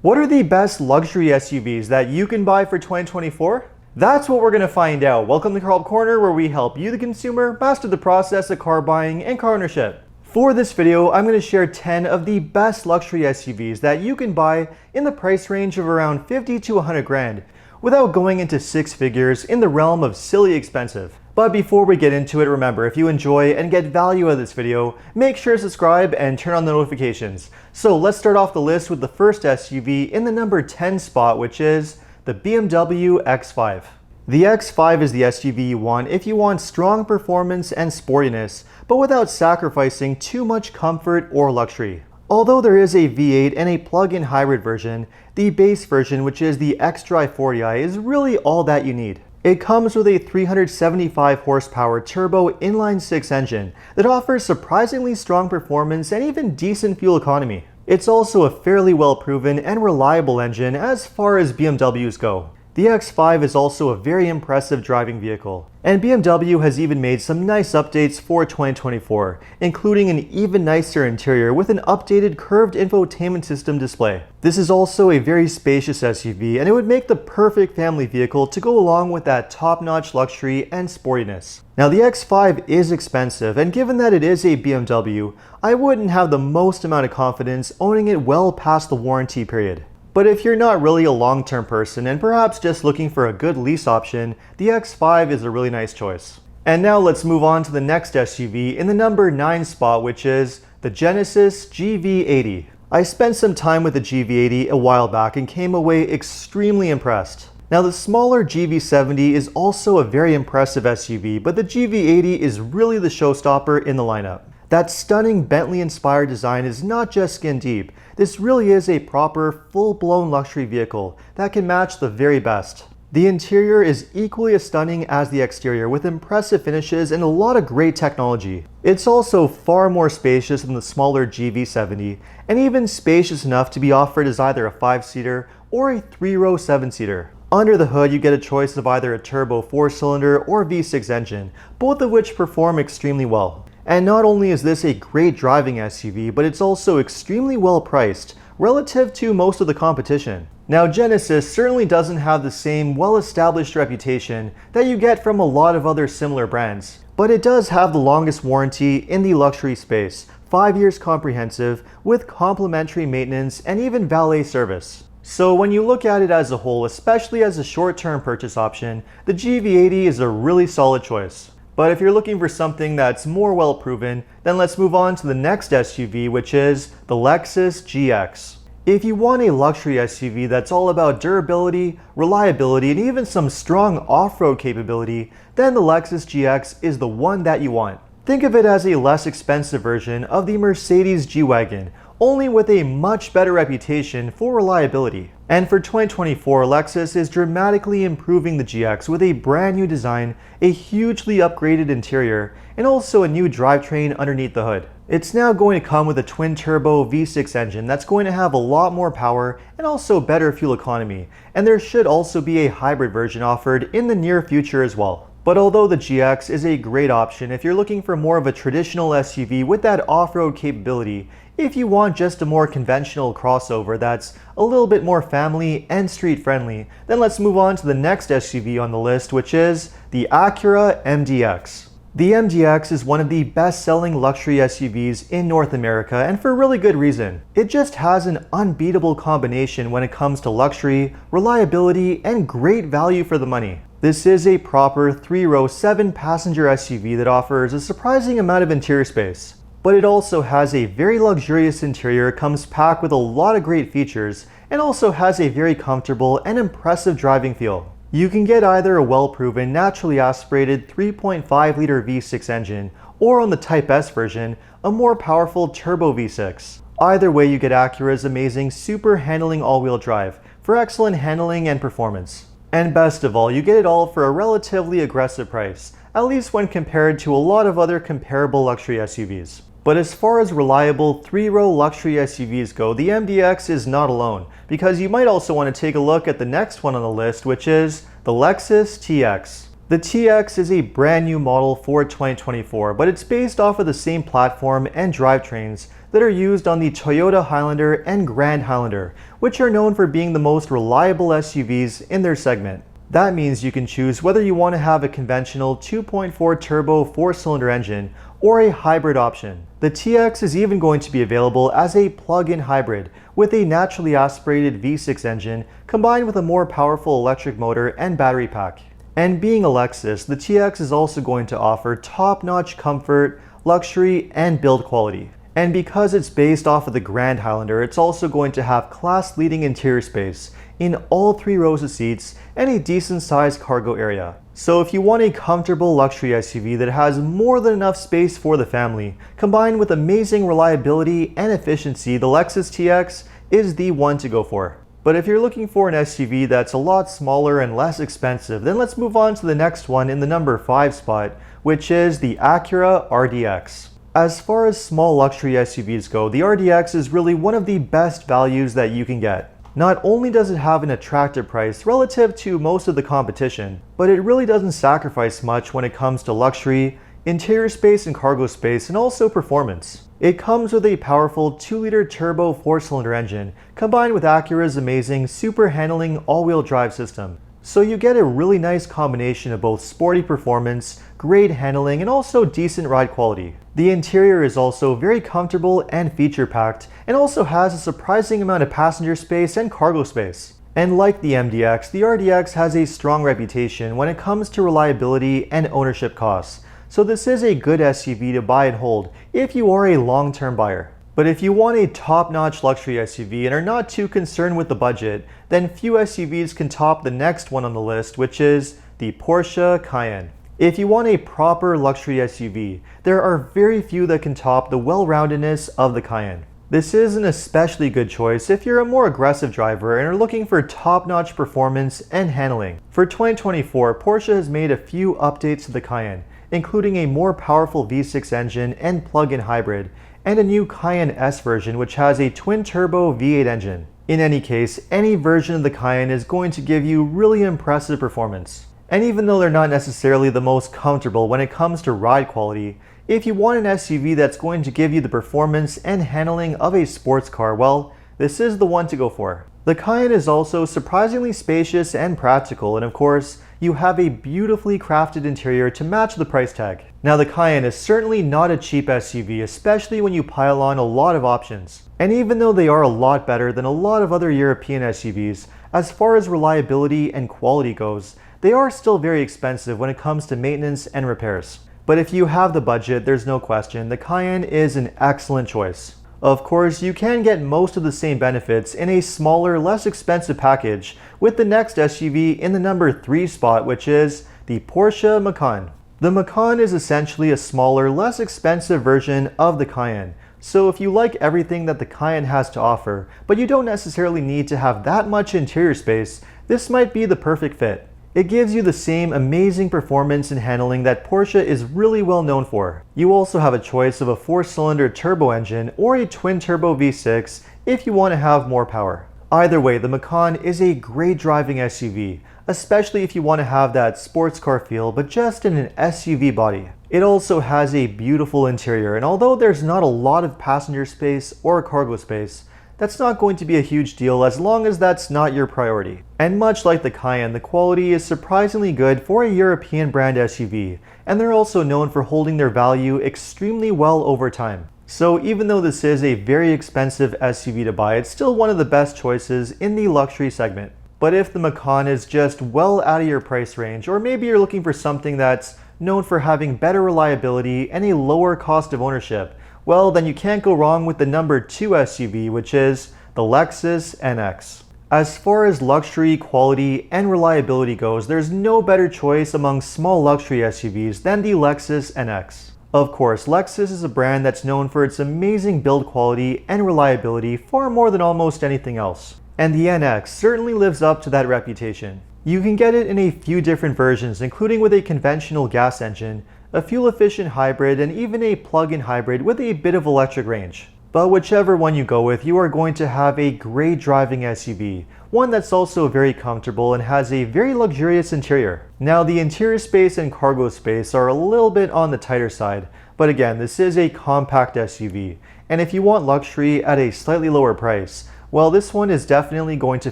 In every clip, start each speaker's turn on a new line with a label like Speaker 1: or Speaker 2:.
Speaker 1: What are the best luxury SUVs that you can buy for 2024? That's what we're going to find out. Welcome to Car Help Corner, where we help you, the consumer, master the process of car buying and car ownership. For this video, I'm going to share 10 of the best luxury SUVs that you can buy in the price range of around 50 to 100 grand, without going into six figures in the realm of silly expensive. But before we get into it, remember, if you enjoy and get value out of this video, make sure to subscribe and turn on the notifications. So let's start off the list with the first SUV in the number 10 spot, which is the BMW X5. The X5 is the SUV you want if you want strong performance and sportiness, but without sacrificing too much comfort or luxury. Although there is a V8 and a plug-in hybrid version, the base version, which is the xDrive 40i, is really all that you need. It comes with a 375 horsepower turbo inline-six engine that offers surprisingly strong performance and even decent fuel economy. It's also a fairly well-proven and reliable engine as far as BMWs go. The X5 is also a very impressive driving vehicle, and BMW has even made some nice updates for 2024, including an even nicer interior with an updated curved infotainment system display. This is also a very spacious SUV, and it would make the perfect family vehicle to go along with that top-notch luxury and sportiness. Now, the X5 is expensive, and given that it is a BMW, I wouldn't have the most amount of confidence owning it well past the warranty period. But if you're not really a long-term person and perhaps just looking for a good lease option, the X5 is a really nice choice. And now let's move on to the next SUV in the number 9 spot, which is the Genesis GV80. I spent some time with the GV80 a while back and came away extremely impressed. Now, the smaller GV70 is also a very impressive SUV, but the GV80 is really the showstopper in the lineup. That stunning Bentley-inspired design is not just skin deep. This really is a proper, full-blown luxury vehicle that can match the very best. The interior is equally as stunning as the exterior, with impressive finishes and a lot of great technology. It's also far more spacious than the smaller GV70, and even spacious enough to be offered as either a 5-seater or a 3-row 7-seater. Under the hood, you get a choice of either a turbo 4-cylinder or V6 engine, both of which perform extremely well. And not only is this a great driving SUV, but it's also extremely well priced relative to most of the competition. Now, Genesis certainly doesn't have the same well-established reputation that you get from a lot of other similar brands, but it does have the longest warranty in the luxury space, 5 years comprehensive with complimentary maintenance and even valet service. So when you look at it as a whole, especially as a short-term purchase option, the GV80 is a really solid choice. But if you're looking for something that's more well-proven, then let's move on to the next SUV, which is the Lexus GX. If you want a luxury SUV that's all about durability, reliability, and even some strong off-road capability, then the Lexus GX is the one that you want. Think of it as a less expensive version of the Mercedes G-Wagon, only with a much better reputation for reliability. And for 2024, Lexus is dramatically improving the GX with a brand new design, a hugely upgraded interior, and also a new drivetrain underneath the hood. It's now going to come with a twin-turbo V6 engine that's going to have a lot more power and also better fuel economy, and there should also be a hybrid version offered in the near future as well. But although the GX is a great option if you're looking for more of a traditional SUV with that off-road capability, if you want just a more conventional crossover that's a little bit more family and street friendly, then let's move on to the next SUV on the list, which is the ACURA MDX. The MDX is one of the best-selling luxury SUVs in North America, and for really good reason. It just has an unbeatable combination when it comes to luxury, reliability, and great value for the money. This is a proper 3-row 7-passenger SUV that offers a surprising amount of interior space. But it also has a very luxurious interior, comes packed with a lot of great features, and also has a very comfortable and impressive driving feel. You can get either a well-proven, naturally aspirated 3.5-liter V6 engine, or on the Type S version, a more powerful turbo V6. Either way, you get Acura's amazing super handling all-wheel drive for excellent handling and performance. And best of all, you get it all for a relatively aggressive price, at least when compared to a lot of other comparable luxury SUVs. But as far as reliable 3-row luxury SUVs go, the MDX is not alone, because you might also want to take a look at the next one on the list, which is the Lexus TX. The TX is a brand new model for 2024, but it's based off of the same platform and drivetrains that are used on the Toyota Highlander and Grand Highlander, which are known for being the most reliable SUVs in their segment. That means you can choose whether you want to have a conventional 2.4 turbo 4-cylinder engine or a hybrid option. The TX is even going to be available as a plug-in hybrid with a naturally aspirated V6 engine combined with a more powerful electric motor and battery pack. And being a LEXUS, the TX is also going to offer top-notch comfort, luxury, and build quality. And because it's based off of the Grand Highlander, it's also going to have class-leading interior space in all 3 rows of seats and a decent-sized cargo area. So if you want a comfortable luxury SUV that has more than enough space for the family, combined with amazing reliability and efficiency, the LEXUS TX is the one to go for. But if you're looking for an SUV that's a lot smaller and less expensive, then let's move on to the next one in the number 5 spot, which is the ACURA RDX. As far as small luxury SUVs go, the RDX is really one of the best values that you can get. Not only does it have an attractive price relative to most of the competition, but it really doesn't sacrifice much when it comes to luxury, interior space and cargo space, and also performance. It comes with a powerful 2-liter turbo 4-cylinder engine combined with Acura's amazing super handling all-wheel drive system. So you get a really nice combination of both sporty performance, great handling, and also decent ride quality. The interior is also very comfortable and feature-packed, and also has a surprising amount of passenger space and cargo space. And like the MDX, the RDX has a strong reputation when it comes to reliability and ownership costs. So this is a good SUV to buy and hold if you are a long-term buyer. But if you want a top-notch luxury SUV and are not too concerned with the budget, then few SUVs can top the next one on the list, which is the Porsche Cayenne. If you want a proper luxury SUV, there are very few that can top the well-roundedness of the Cayenne. This is an especially good choice if you're a more aggressive driver and are looking for top-notch performance and handling. For 2024, Porsche has made a few updates to the Cayenne, including a more powerful V6 engine and plug-in hybrid, and a new Cayenne S version which has a twin-turbo V8 engine. In any case, any version of the Cayenne is going to give you really impressive performance. And even though they're not necessarily the most comfortable when it comes to ride quality, if you want an SUV that's going to give you the performance and handling of a sports car, well, this is the one to go for. The Cayenne is also surprisingly spacious and practical, and of course, you have a beautifully crafted interior to match the price tag. Now the Cayenne is certainly not a cheap SUV, especially when you pile on a lot of options. And even though they are a lot better than a lot of other European SUVs, as far as reliability and quality goes, they are still very expensive when it comes to maintenance and repairs. But if you have the budget, there's no question, the Cayenne is an excellent choice. Of course, you can get most of the same benefits in a smaller, less expensive package with the next SUV in the number 3 spot, which is the Porsche Macan. The Macan is essentially a smaller, less expensive version of the Cayenne. So if you like everything that the Cayenne has to offer, but you don't necessarily need to have that much interior space, this might be the perfect fit. It gives you the same amazing performance and handling that Porsche is really well known for. You also have a choice of a 4-cylinder turbo engine or a twin-turbo V6 if you want to have more power. Either way, the Macan is a great driving SUV, especially if you want to have that sports car feel but just in an SUV body. It also has a beautiful interior, and although there's not a lot of passenger space or cargo space, that's not going to be a huge deal as long as that's not your priority. And much like the Cayenne, the quality is surprisingly good for a European brand SUV, and they're also known for holding their value extremely well over time. So even though this is a very expensive SUV to buy, it's still one of the best choices in the luxury segment. But if the Macan is just well out of your price range, or maybe you're looking for something that's known for having better reliability and a lower cost of ownership, well, then you can't go wrong with the number 2 SUV, which is the LEXUS NX. As far as luxury, quality, and reliability goes, there's no better choice among small luxury SUVs than the LEXUS NX. Of course, LEXUS is a brand that's known for its amazing build quality and reliability far more than almost anything else. And the NX certainly lives up to that reputation. You can get it in a few different versions, including with a conventional gas engine, a fuel-efficient hybrid, and even a plug-in hybrid with a bit of electric range. But whichever one you go with, you are going to have a great driving SUV, one that's also very comfortable and has a very luxurious interior. Now, the interior space and cargo space are a little bit on the tighter side, but again, this is a compact SUV, and if you want luxury at a slightly lower price, well, this one is definitely going to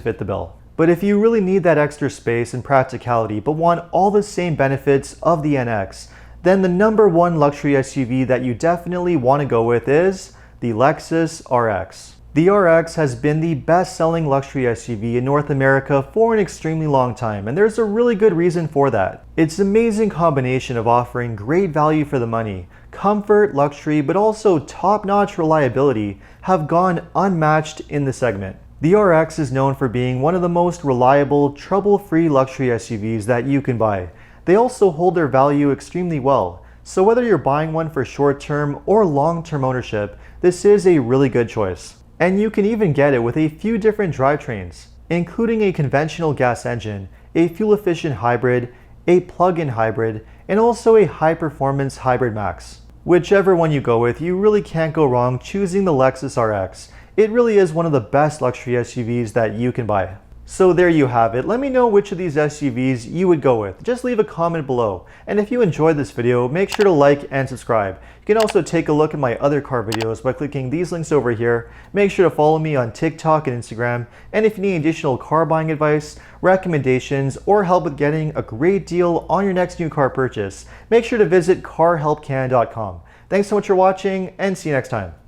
Speaker 1: fit the bill. But if you really need that extra space and practicality but want all the same benefits of the NX, then the number one luxury SUV that you definitely want to go with is the LEXUS RX. The RX has been the best-selling luxury SUV in North America for an extremely long time, and there's a really good reason for that. Its amazing combination of offering great value for the money, comfort, luxury, but also top-notch reliability have gone unmatched in the segment. The RX is known for being one of the most reliable, trouble-free luxury SUVs that you can buy. They also hold their value extremely well, so whether you're buying one for short-term or long-term ownership, this is a really good choice. And you can even get it with a few different drivetrains, including a conventional gas engine, a fuel-efficient hybrid, a plug-in hybrid, and also a high-performance hybrid max. Whichever one you go with, you really can't go wrong choosing the LEXUS RX. It really is one of the best luxury SUVs that you can buy. So there you have it. Let me know which of these SUVs you would go with. Just leave a comment below. And if you enjoyed this video, make sure to like and subscribe. You can also take a look at my other car videos by clicking these links over here. Make sure to follow me on TikTok and Instagram. And if you need additional car buying advice, recommendations, or help with getting a great deal on your next new car purchase, make sure to visit carhelpcan.com. Thanks so much for watching, and see you next time.